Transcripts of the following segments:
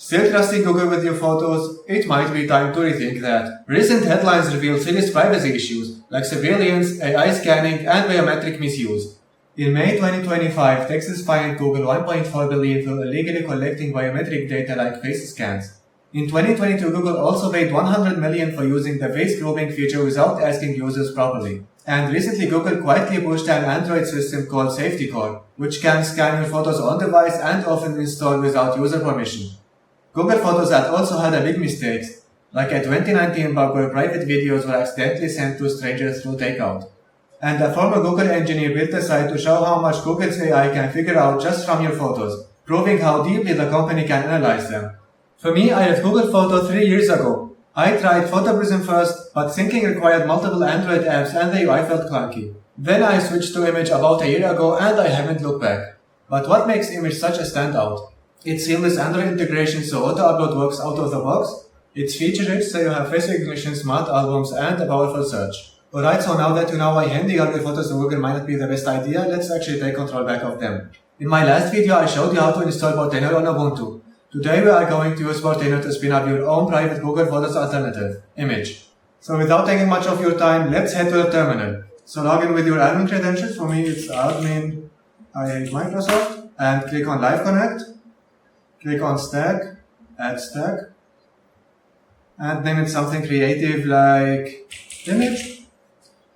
Still trusting Google with your photos? It might be time to rethink that. Recent headlines reveal serious privacy issues like surveillance, AI scanning, and biometric misuse. In May 2025, Texas fined Google $1.4 billion for illegally collecting biometric data like face scans. In 2022, Google also paid $100 million for using the face grouping feature without asking users properly. And recently, Google quietly pushed an Android system called Safety Core, which can scan your photos on device and often installed without user permission. Google Photos had also had a big mistake, like a 2019 bug where private videos were accidentally sent to strangers through takeout. And a former Google engineer built a site to show how much Google's AI can figure out just from your photos, proving how deeply the company can analyze them. For me, I left Google Photo 3 years ago. I tried Photo Prism first, but syncing required multiple Android apps and the UI felt clunky. Then I switched to Immich about a year ago and I haven't looked back. But what makes Immich such a standout? It's seamless Android integration so auto-upload works out of the box. It's feature-rich so you have face recognition, smart albums, and a powerful search. Alright, so now that you know why handing out your photos to Google might not be the best idea, let's actually take control back of them. In my last video, I showed you how to install Portainer on Ubuntu. Today we are going to use Portainer to spin up your own private Google Photos alternative, Immich. So without taking much of your time, let's head to the terminal. So log in with your admin credentials. For me it's admin I hate Microsoft, and click on Live Connect. Click on Stack, add stack, and name it something creative like Immich,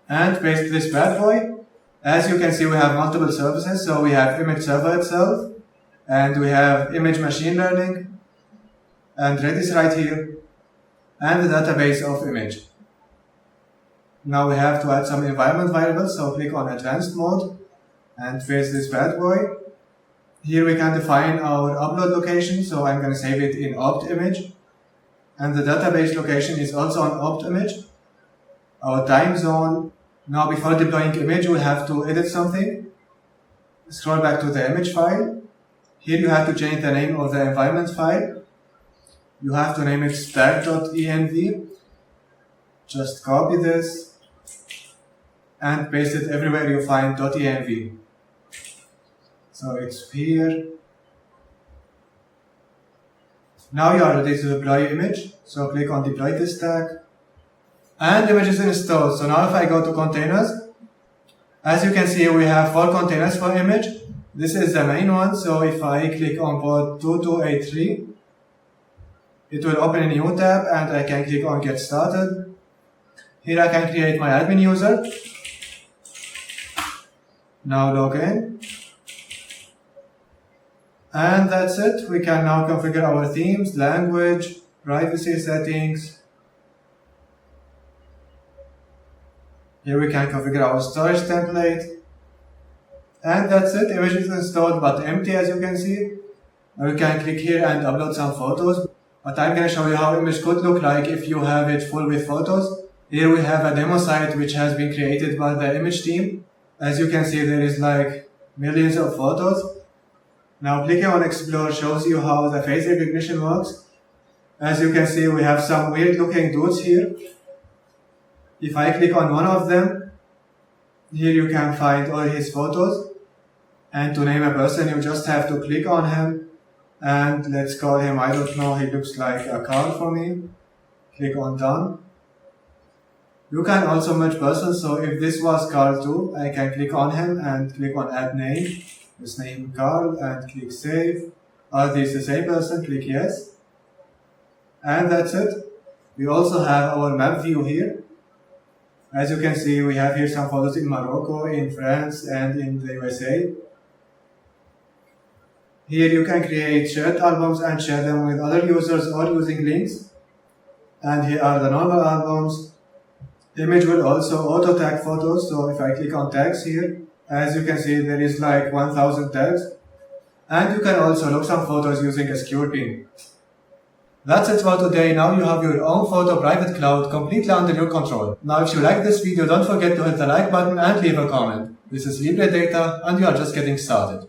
and paste this bad boy. As you can see, we have multiple services, so we have Immich server itself, and we have Immich machine learning, and Redis right here, and the database of Immich. Now we have to add some environment variables, so click on advanced mode, and paste this bad boy. Here we can define our upload location, so I'm going to save it in opt_image. And the database location is also on opt_image. Our time zone. Now before deploying Immich, we have to edit something. Scroll back to the image file. Here you have to change the name of the environment file. You have to name it stack.env. Just copy this and paste it everywhere you find .env. So it's here. Now you are ready to deploy Immich. So click on deploy this stack. And Immich is installed. So now if I go to containers, as you can see we have 4 containers for Immich. This is the main one. So if I click on port 2283, it will open a new tab and I can click on get started. Here I can create my admin user. Now log in. And that's it. We can now configure our themes, language, privacy settings. Here we can configure our storage template. And that's it. Immich is installed but empty, as you can see. Now you can click here and upload some photos. But I'm going to show you how Immich could look like if you have it full with photos. Here we have a demo site which has been created by the Immich team. As you can see, there is like millions of photos. Now clicking on Explore shows you how the face recognition works. As you can see, we have some weird looking dudes here. If I click on one of them, here you can find all his photos. And to name a person, you just have to click on him. And let's call him, I don't know, he looks like a Carl for me. Click on Done. You can also merge persons, so if this was Carl too, I can click on him and click on Add Name. Let's name Carl and click Save. Are these the same person? Click Yes. And that's it. We also have our map view here. As you can see, we have here some photos in Morocco, in France, and in the USA. Here you can create shared albums and share them with other users or using links. And here are the normal albums. Immich will also auto tag photos, so if I click on tags here, as you can see there is like 1000 tags. And you can also log some photos using a secure pin. That's it for today. Now you have your own photo private cloud completely under your control. Now if you like this video, don't forget to hit the like button and leave a comment. This is Libre-Data and you are just getting started.